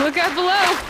Look out below!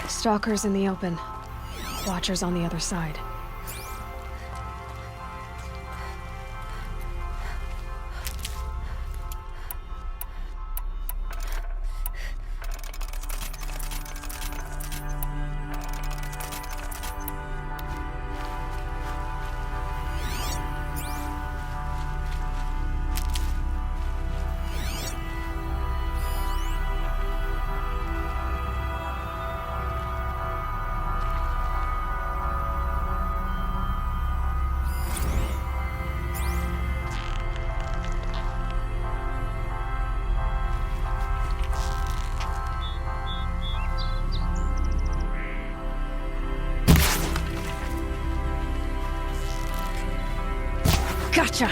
Stalkers in the open. Watchers on the other side. Gotcha!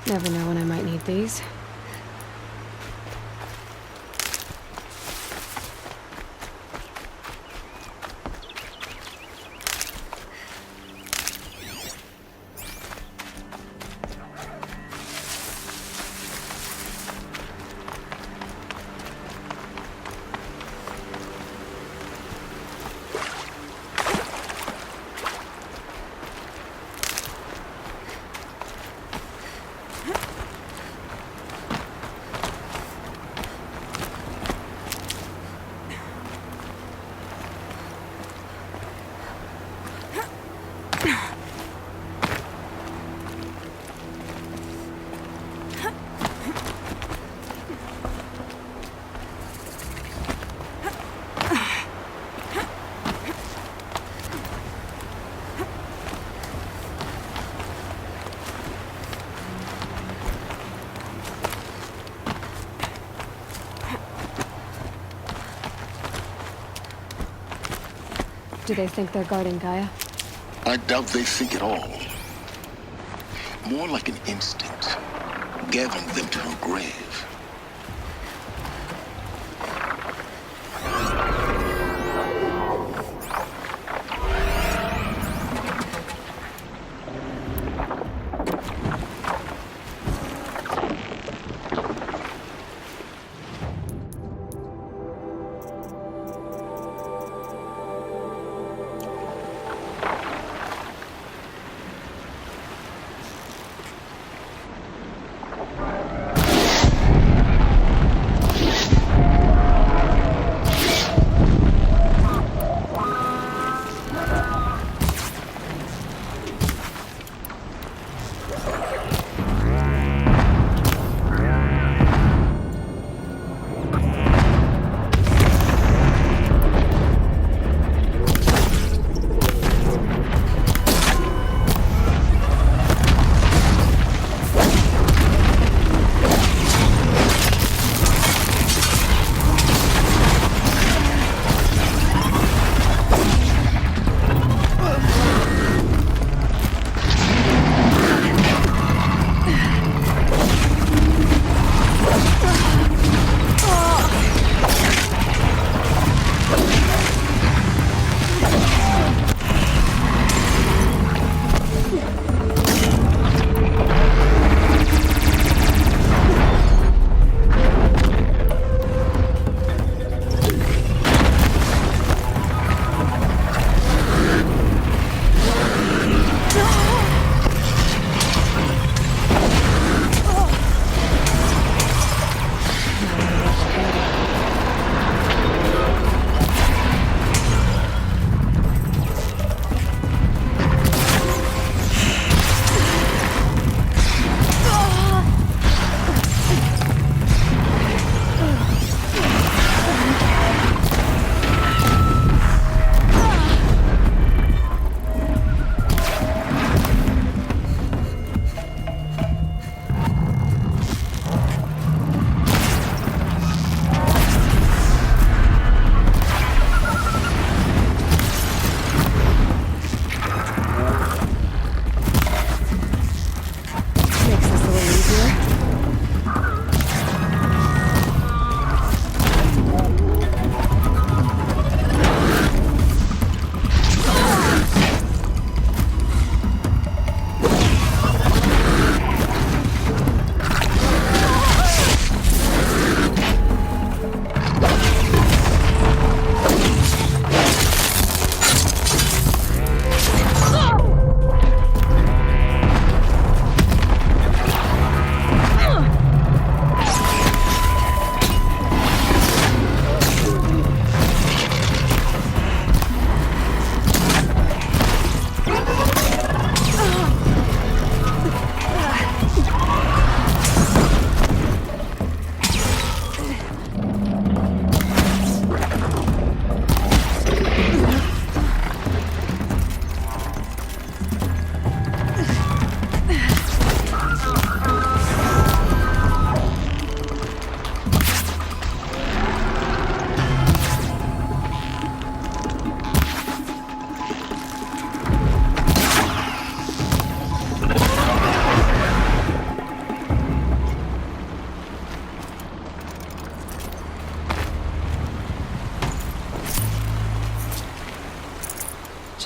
Never know when I might need these. Do they think they're guarding Gaia? I doubt they think at all. More like an instinct, gathering them to her grave.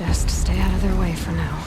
Just stay out of their way for now.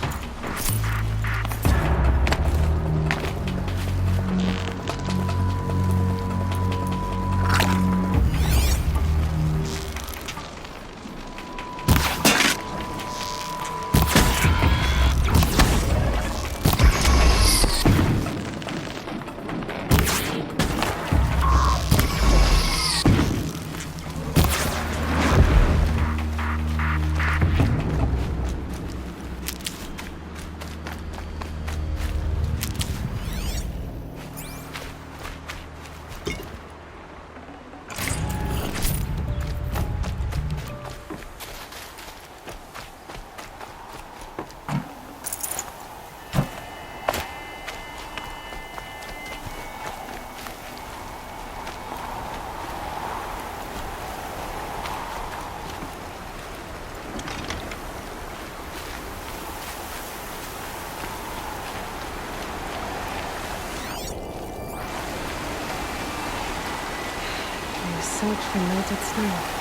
Search for melted snow.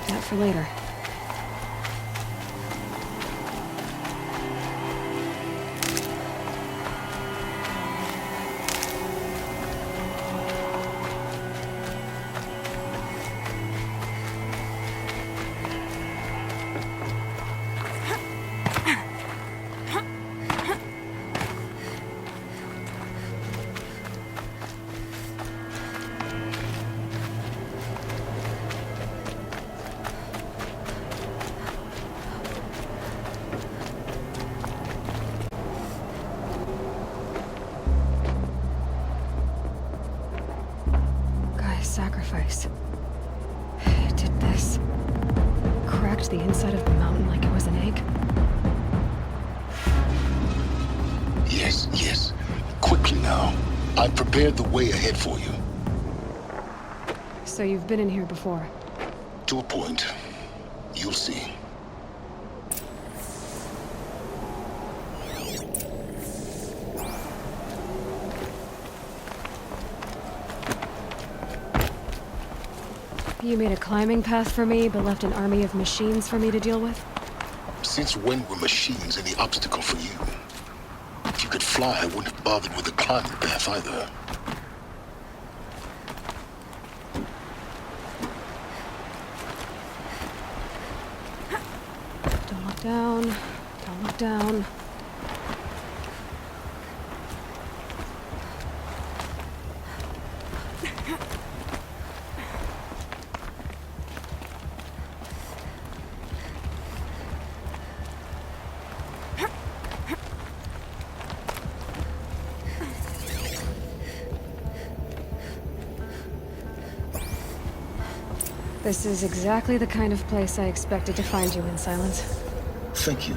that for later. Sacrifice. It did this. Cracked the inside of the mountain like it was an egg. Yes. Quickly now. I've prepared the way ahead for you. So you've been in here before? To a point. You'll see. You made a climbing path for me, but left an army of machines for me to deal with? Since when were machines any obstacle for you? If you could fly, I wouldn't have bothered with the climbing path either. Don't look down. Don't look down. This is exactly the kind of place I expected to find you in, Silence. Thank you.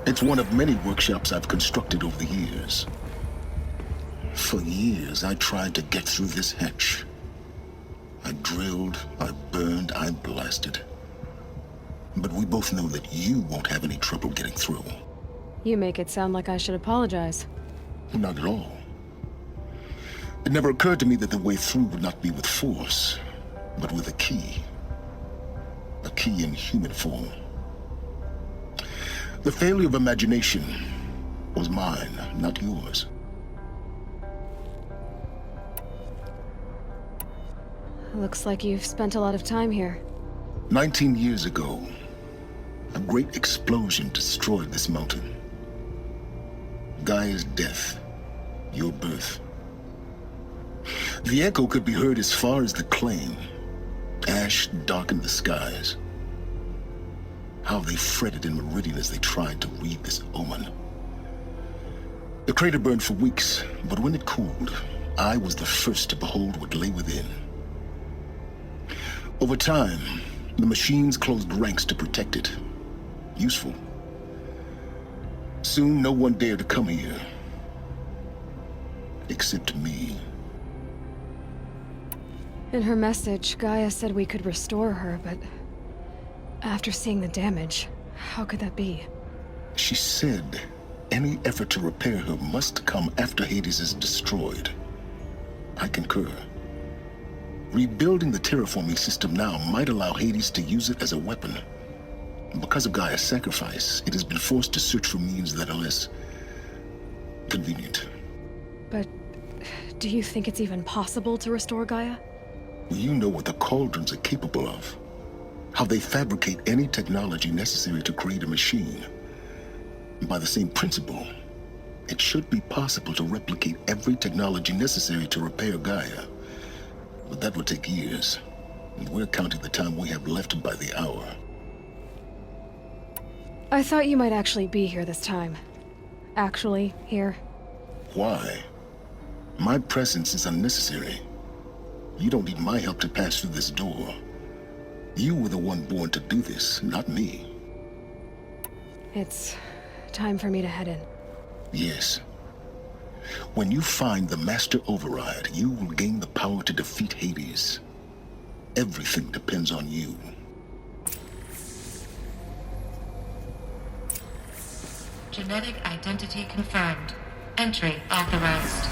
It's one of many workshops I've constructed over the years. For years, I tried to get through this hatch. I drilled, I burned, I blasted. But we both know that you won't have any trouble getting through. You make it sound like I should apologize. Not at all. It never occurred to me that the way through would not be with force, but with a key. A key in human form. The failure of imagination was mine, not yours. Looks like you've spent a lot of time here. 19 years ago, a great explosion destroyed this mountain. Gaia's death, your birth. The echo could be heard as far as the claim. Ash darkened the skies. How they fretted in Meridian as they tried to read this omen. The crater burned for weeks, but when it cooled, I was the first to behold what lay within. Over time, the machines closed ranks to protect it. Useful. Soon, no one dared to come here. Except me. In her message, Gaia said we could restore her, but after seeing the damage, how could that be? She said any effort to repair her must come after Hades is destroyed. I concur. Rebuilding the terraforming system now might allow Hades to use it as a weapon. Because of Gaia's sacrifice, it has been forced to search for means that are less convenient. But do you think it's even possible to restore Gaia? You know what the Cauldrons are capable of. How they fabricate any technology necessary to create a machine. By the same principle, it should be possible to replicate every technology necessary to repair Gaia. But that would take years, and we're counting the time we have left by the hour. I thought you might actually be here this time. Actually, here. Why? My presence is unnecessary. You don't need my help to pass through this door. You were the one born to do this, not me. It's time for me to head in. Yes. When you find the Master Override, you will gain the power to defeat Hades. Everything depends on you. Genetic identity confirmed. Entry authorized.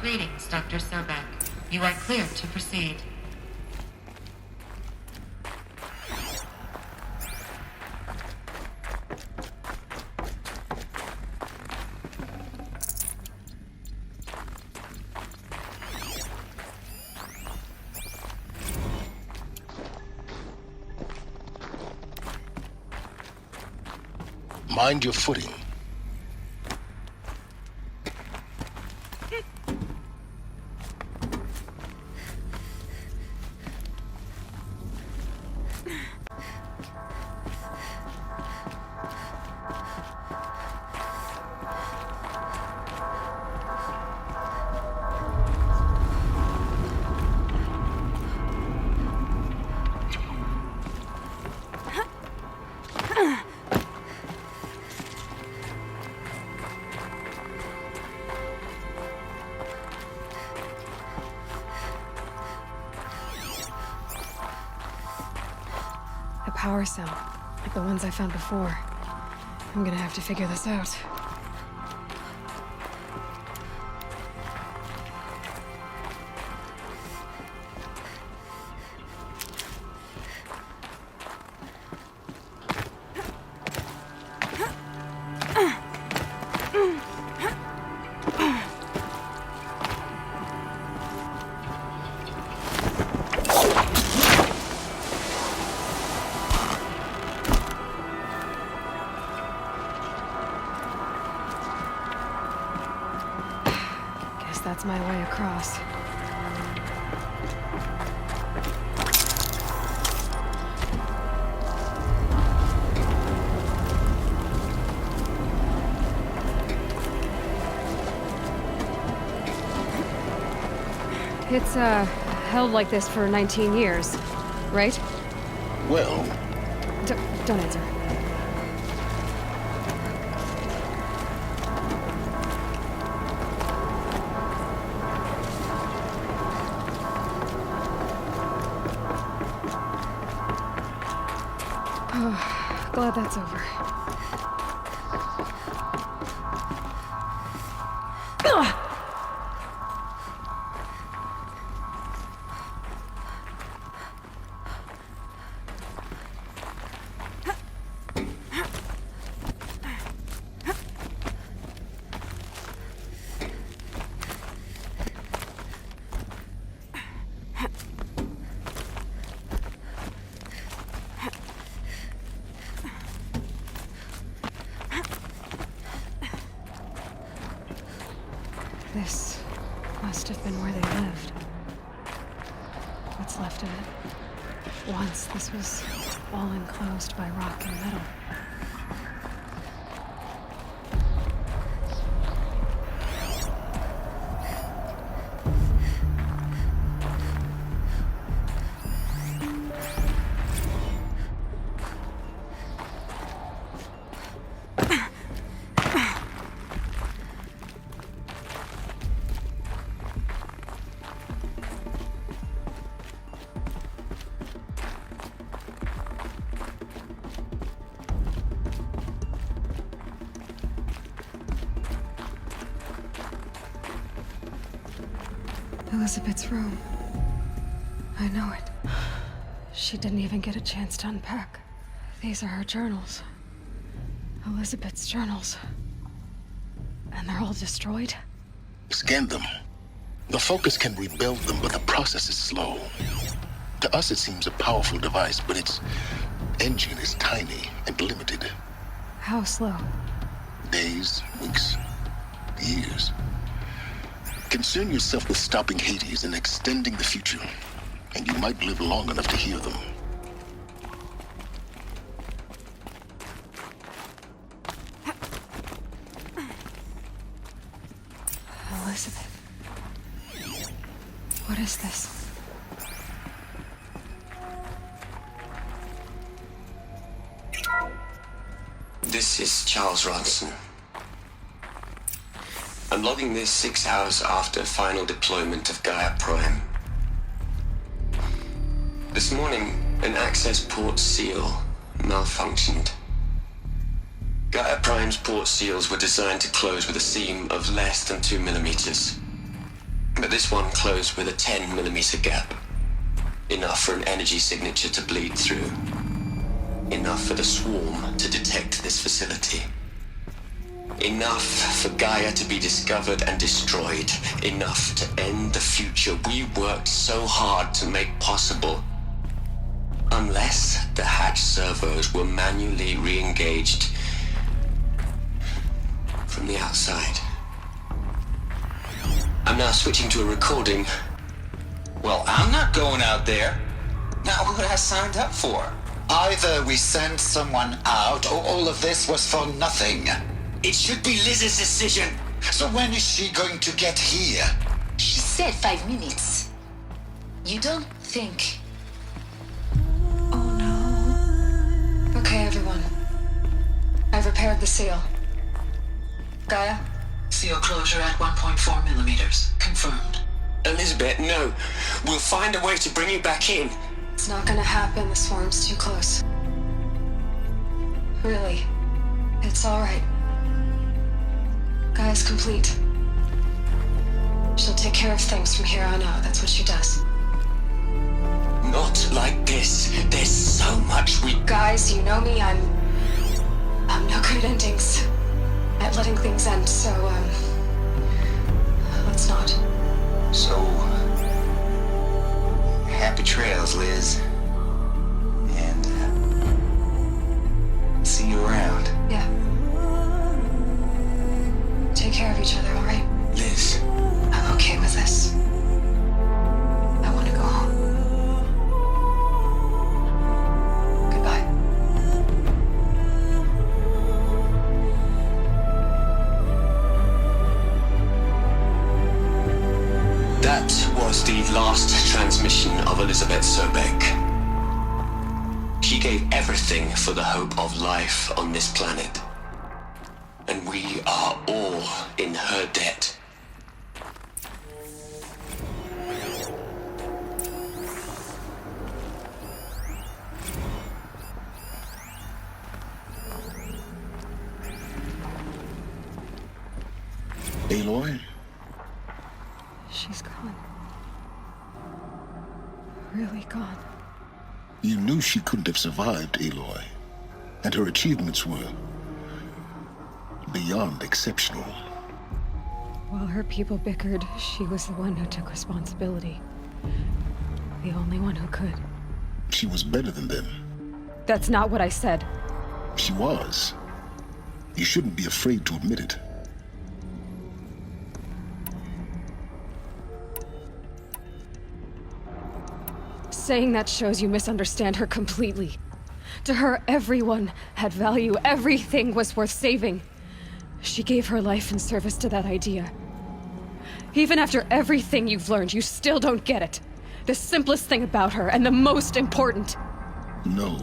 Greetings, Dr. Sobek. You are cleared to proceed. Mind your footing. A power cell, like the ones I found before. I'm gonna have to figure this out. That's my way across. It's, held like this for 19 years, right? Well... Don't answer. Glad that's over. This must have been where they lived. What's left of it? Once this was all enclosed by rock and metal. Elizabeth's room. I know it. She didn't even get a chance to unpack. These are her journals. Elizabeth's journals. And they're all destroyed? Scan them. The Focus can rebuild them, but the process is slow. To us, it seems a powerful device, but its engine is tiny and limited. How slow? Days, weeks, years. Concern yourself with stopping Hades and extending the future, and you might live long enough to hear them. Elizabeth. What is this? This is Charles Ronson. I'm logging this 6 hours after final deployment of Gaia Prime. This morning, an access port seal malfunctioned. Gaia Prime's port seals were designed to close with a seam of less than 2 millimeters. But this one closed with a 10 millimeter gap. Enough for an energy signature to bleed through. Enough for the swarm to detect this facility. Enough for Gaia to be discovered and destroyed. Enough to end the future we worked so hard to make possible. Unless the hatch servos were manually re-engaged from the outside. I'm now switching to a recording. Well, I'm not going out there. Now, what I signed up for? Either we send someone out, or all of this was for nothing. It should be Liz's decision. So when is she going to get here? She said 5 minutes. You don't think... Oh no. Okay, everyone. I've repaired the seal. Gaia? Seal closure at 1.4 millimeters. Confirmed. Elizabeth, no. We'll find a way to bring you back in. It's not gonna happen. The swarm's too close. Really. It's alright. Gaia's complete. She'll take care of things from here on out. That's what she does. Not like this. There's so much we... Guys, you know me. I'm no good at endings. At letting things end, so, let's not. So, happy trails, Liz. And, see you around. Yeah. Take care of each other, alright? Liz. I'm okay with this. I want to go home. Goodbye. That was the last transmission of Elizabeth Sobek. She gave everything for the hope of life on this planet. And we are all in her debt. Aloy? She's gone. Really gone. You knew she couldn't have survived, Aloy. And her achievements were beyond exceptional. While her people bickered, she was the one who took responsibility. The only one who could. She was better than them. That's not what I said. She was. You shouldn't be afraid to admit it. Saying that shows you misunderstand her completely. To her, everyone had value. Everything was worth saving. She gave her life in service to that idea. Even after everything you've learned, you still don't get it. The simplest thing about her, and the most important. No.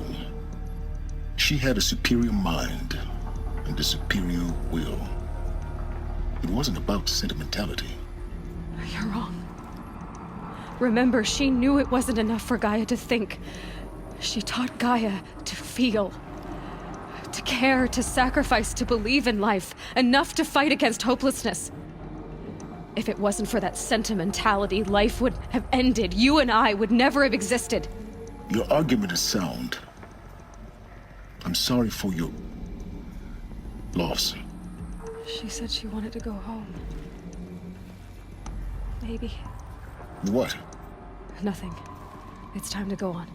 She had a superior mind and a superior will. It wasn't about sentimentality. You're wrong. Remember, she knew it wasn't enough for Gaia to think. She taught Gaia to feel. To care, to sacrifice, to believe in life. Enough to fight against hopelessness. If it wasn't for that sentimentality, life would have ended. You and I would never have existed. Your argument is sound. I'm sorry for your loss. She said she wanted to go home. Maybe. What? Nothing. It's time to go on.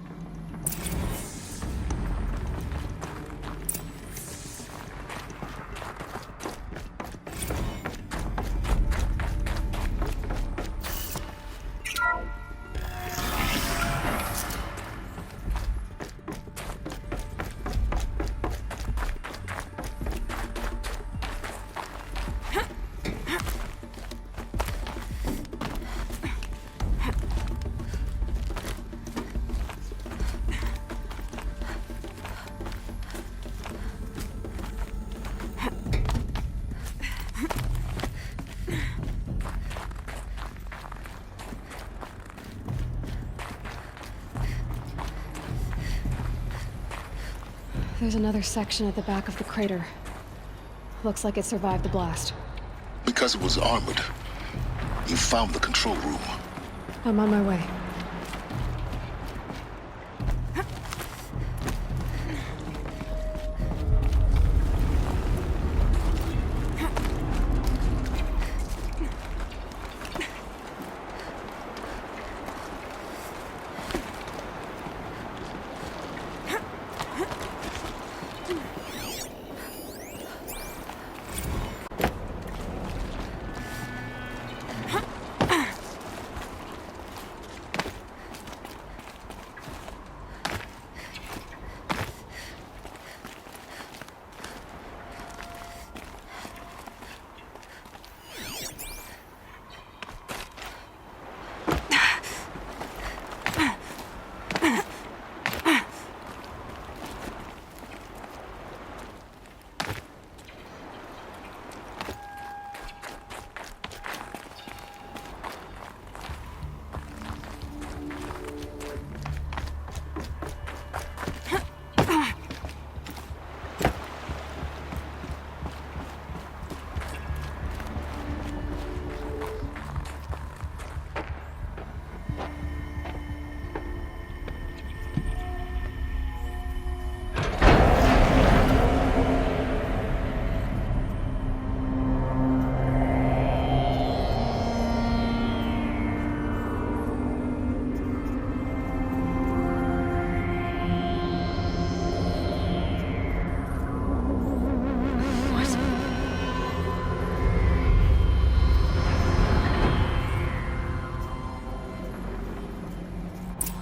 There's another section at the back of the crater. Looks like it survived the blast. Because it was armored. You found the control room. I'm on my way.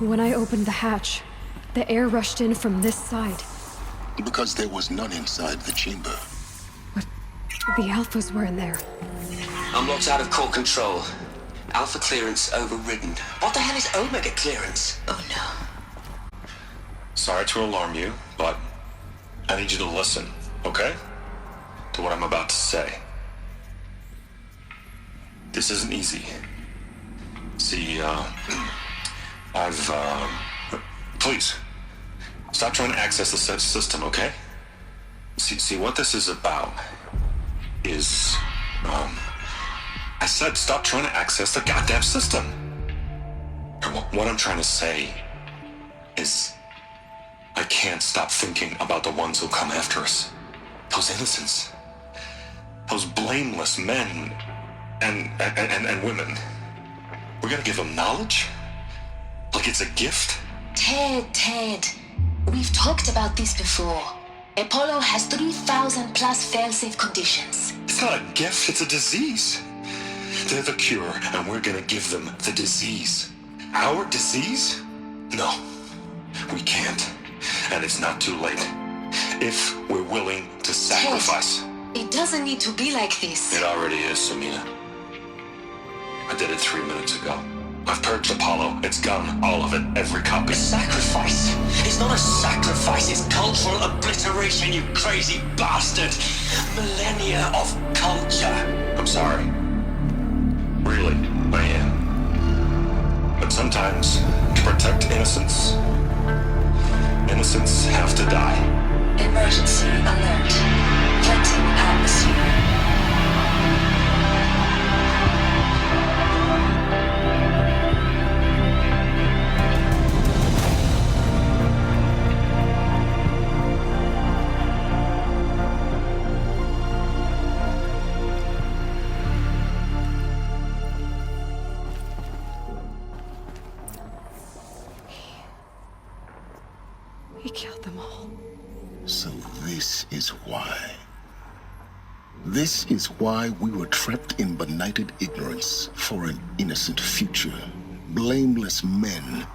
When I opened the hatch, the air rushed in from this side. Because there was none inside the chamber. But the Alphas were in there. I'm locked out of core control. Alpha clearance overridden. What the hell is Omega clearance? Oh no. Sorry to alarm you, but I need you to listen, okay? To what I'm about to say. This isn't easy. See, please, stop trying to access the system, okay? See, what this is about is, I said stop trying to access the goddamn system. What I'm trying to say is, I can't stop thinking about the ones who come after us. Those innocents. Those blameless men and women. We're gonna give them knowledge? Like it's a gift? Ted. We've talked about this before. Apollo has 3,000 plus fail-safe conditions. It's not a gift, it's a disease. They're the cure, and we're gonna give them the disease. Our disease? No, we can't. And it's not too late. If we're willing to sacrifice. Ted, it doesn't need to be like this. It already is, Samina. I did it 3 minutes ago. I've purged Apollo. It's gone. All of it. Every copy. Sacrifice? It's not a sacrifice, it's cultural obliteration, you crazy bastard! Millennia of culture! I'm sorry. Really, I am. But sometimes, to protect innocence, innocents have to die. Emergency alert. Threatening atmosphere. He killed them all. So this is why. This is why we were trapped in benighted ignorance for an innocent future. Blameless men.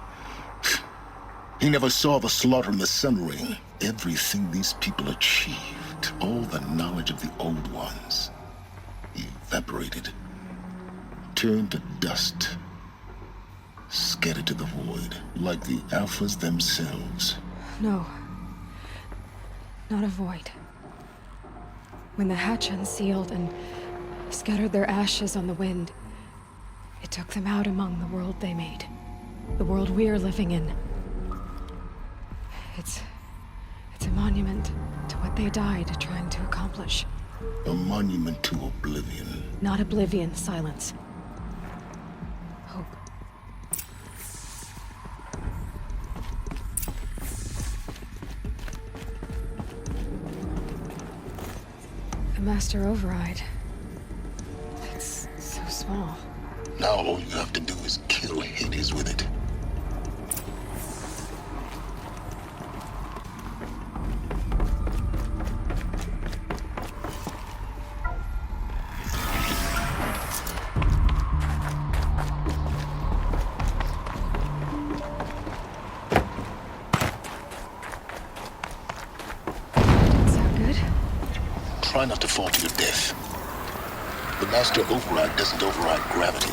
He never saw the slaughter in the Sun Ring. Everything these people achieved, all the knowledge of the old ones, evaporated, turned to dust, scattered to the void, like the Alphas themselves. No. Not a void. When the hatch unsealed and scattered their ashes on the wind, it took them out among the world they made. The world we're living in. It's a monument to what they died trying to accomplish. A monument to oblivion. Not oblivion, silence. Hope. The Master Override. It's so small. Now all you have to do is kill Hades with it. Try not to fall to your death. The Master Override doesn't override gravity.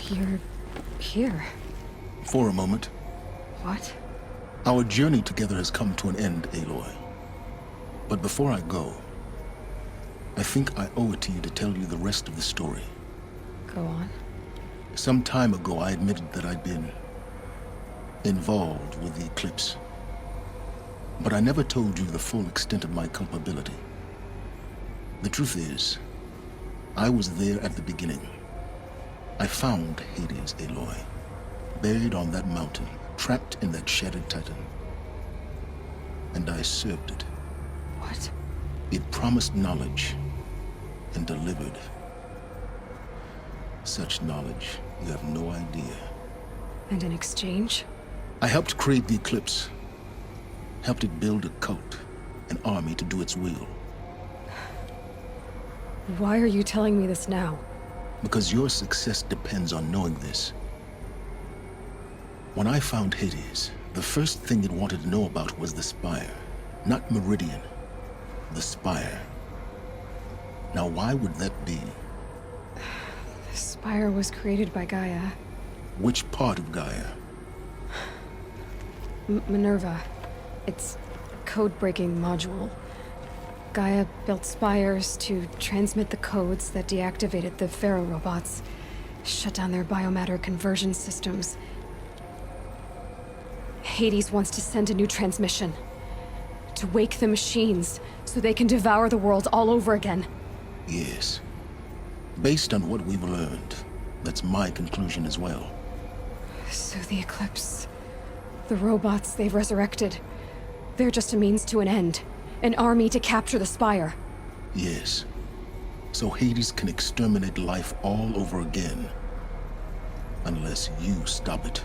You're here. For a moment. What? Our journey together has come to an end, Aloy. But before I go, I think I owe it to you to tell you the rest of the story. Go on. Some time ago, I admitted that I'd been involved with the eclipse. But I never told you the full extent of my culpability. The truth is, I was there at the beginning. I found Hades, Aloy, buried on that mountain, trapped in that shattered titan. And I served it. What? It promised knowledge and delivered. Such knowledge, you have no idea. And in exchange? I helped create the eclipse. Helped it build a cult, an army to do its will. Why are you telling me this now? Because your success depends on knowing this. When I found Hades, the first thing it wanted to know about was the Spire. Not Meridian. The Spire. Now why would that be? The Spire was created by Gaia. Which part of Gaia? Minerva. It's a code-breaking module. Gaia built spires to transmit the codes that deactivated the Pharaoh robots, shut down their biomatter conversion systems. Hades wants to send a new transmission. To wake the machines, so they can devour the world all over again. Yes. Based on what we've learned, that's my conclusion as well. So the Eclipse, the robots they've resurrected, they're just a means to an end. An army to capture the Spire. Yes. So Hades can exterminate life all over again. Unless you stop it.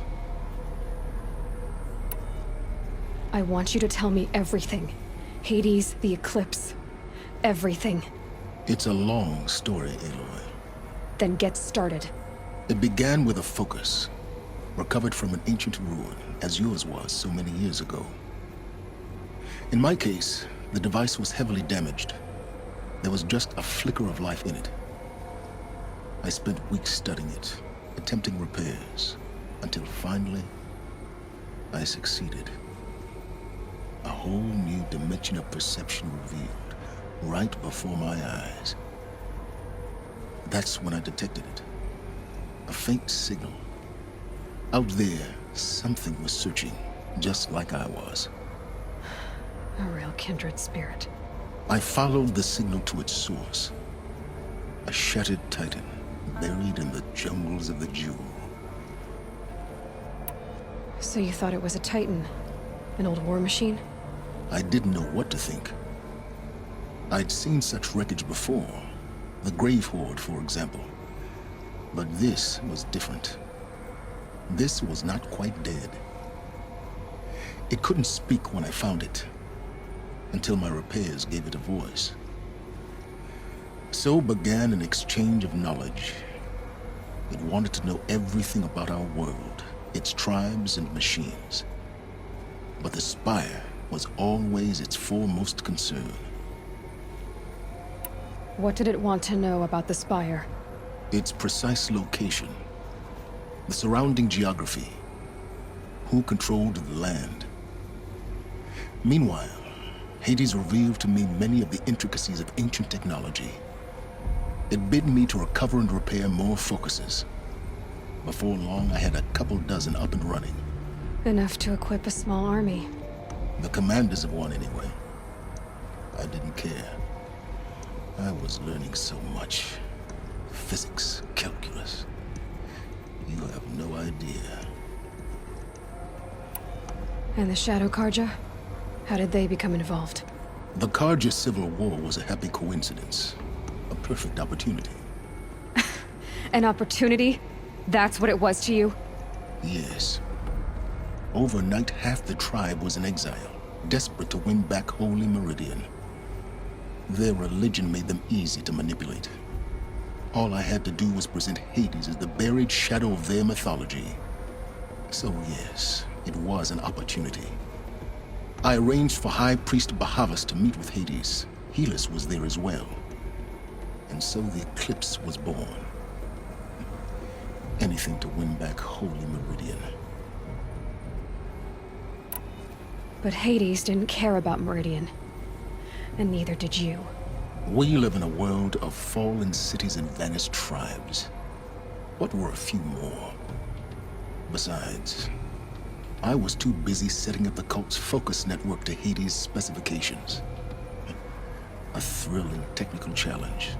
I want you to tell me everything. Hades, the Eclipse, everything. It's a long story, Aloy. Then get started. It began with a focus, recovered from an ancient ruin, as yours was so many years ago. In my case, the device was heavily damaged. There was just a flicker of life in it. I spent weeks studying it, attempting repairs, until finally, I succeeded. A whole new dimension of perception revealed, right before my eyes. That's when I detected it. A faint signal. Out there, something was searching, just like I was. A real kindred spirit. I followed the signal to its source. A shattered titan, buried in the jungles of the Jewel. So you thought it was a Titan? An old war machine? I didn't know what to think. I'd seen such wreckage before. The Grave Horde, for example. But this was different. This was not quite dead. It couldn't speak when I found it, until my repairs gave it a voice. So began an exchange of knowledge. It wanted to know everything about our world, its tribes and machines. But the Spire was always its foremost concern. What did it want to know about the Spire? Its precise location, the surrounding geography, who controlled the land. Meanwhile, Hades revealed to me many of the intricacies of ancient technology. It bid me to recover and repair more focuses. Before long, I had a couple dozen up and running. Enough to equip a small army. The commanders of one, anyway. I didn't care. I was learning so much. Physics, calculus. You have no idea. And the Shadow Karja? How did they become involved? The Karja Civil War was a happy coincidence. A perfect opportunity. An opportunity? That's what it was to you? Yes. Overnight, half the tribe was in exile, desperate to win back Holy Meridian. Their religion made them easy to manipulate. All I had to do was present Hades as the buried shadow of their mythology. So yes, it was an opportunity. I arranged for High Priest Bahavas to meet with Hades. Helis was there as well. And so the Eclipse was born. Anything to win back Holy Meridian. But Hades didn't care about Meridian. And neither did you. We live in a world of fallen cities and vanished tribes. What were a few more? Besides, I was too busy setting up the cult's focus network to Hades' specifications. A thrilling technical challenge,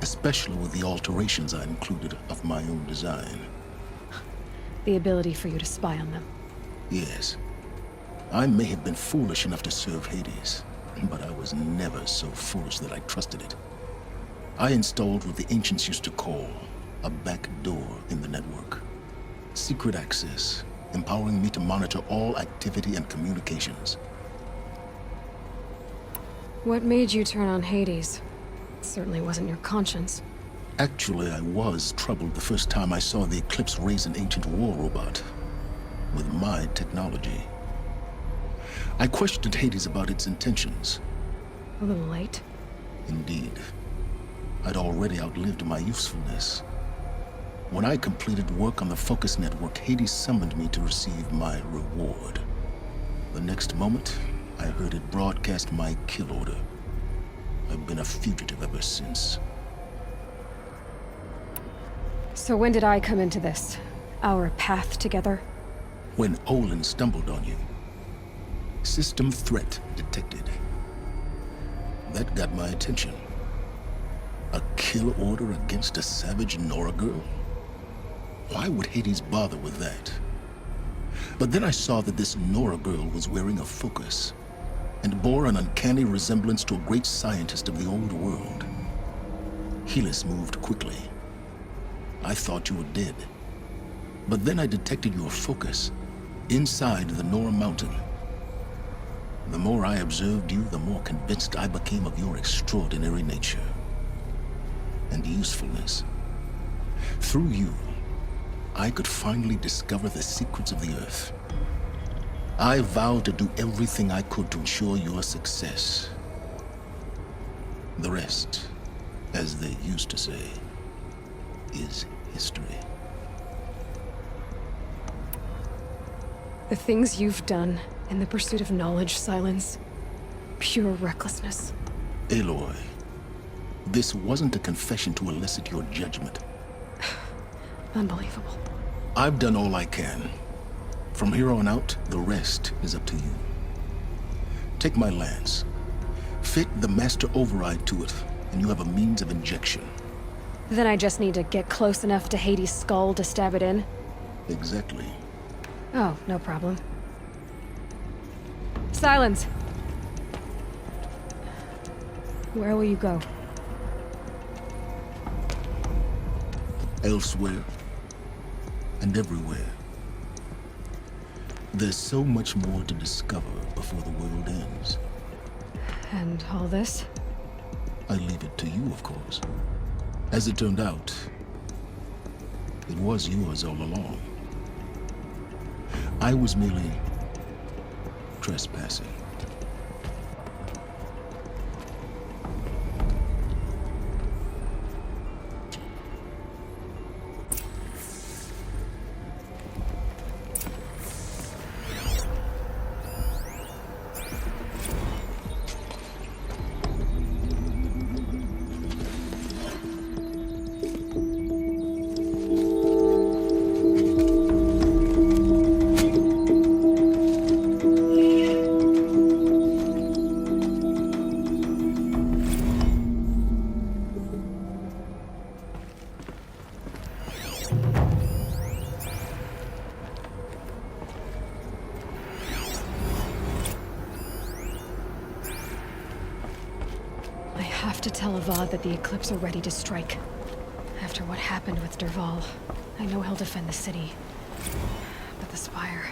especially with the alterations I included of my own design. The ability for you to spy on them. Yes. I may have been foolish enough to serve Hades, but I was never so foolish that I trusted it. I installed what the ancients used to call a back door in the network. Secret access, empowering me to monitor all activity and communications. What made you turn on Hades? It certainly wasn't your conscience. Actually, I was troubled the first time I saw the Eclipse raise an ancient war robot with my technology. I questioned Hades about its intentions. A little late. Indeed. I'd already outlived my usefulness. When I completed work on the Focus Network, Hades summoned me to receive my reward. The next moment, I heard it broadcast my kill order. I've been a fugitive ever since. So when did I come into this? Our path together? When Olin stumbled on you. System threat detected. That got my attention. A kill order against a savage Nora girl? Why would Hades bother with that? But then I saw that this Nora girl was wearing a focus, and bore an uncanny resemblance to a great scientist of the old world. Helis moved quickly. I thought you were dead. But then I detected your focus inside the Nora mountain. The more I observed you, the more convinced I became of your extraordinary nature and usefulness. Through you, I could finally discover the secrets of the Earth. I vowed to do everything I could to ensure your success. The rest, as they used to say, is history. The things you've done in the pursuit of knowledge, Silence. Pure recklessness. Aloy, this wasn't a confession to elicit your judgment. Unbelievable. I've done all I can. From here on out, the rest is up to you. Take my lance. Fit the master override to it, and you have a means of injection. Then I just need to get close enough to Hades' skull to stab it in? Exactly. Oh, no problem. Silence! Where will you go? Elsewhere. And everywhere. There's so much more to discover before the world ends. And all this? I leave it to you, of course. As it turned out, it was yours all along. I was merely trespassing. I have to tell Avad that the Eclipse are ready to strike. After what happened with Derval, I know he'll defend the city. But the Spire...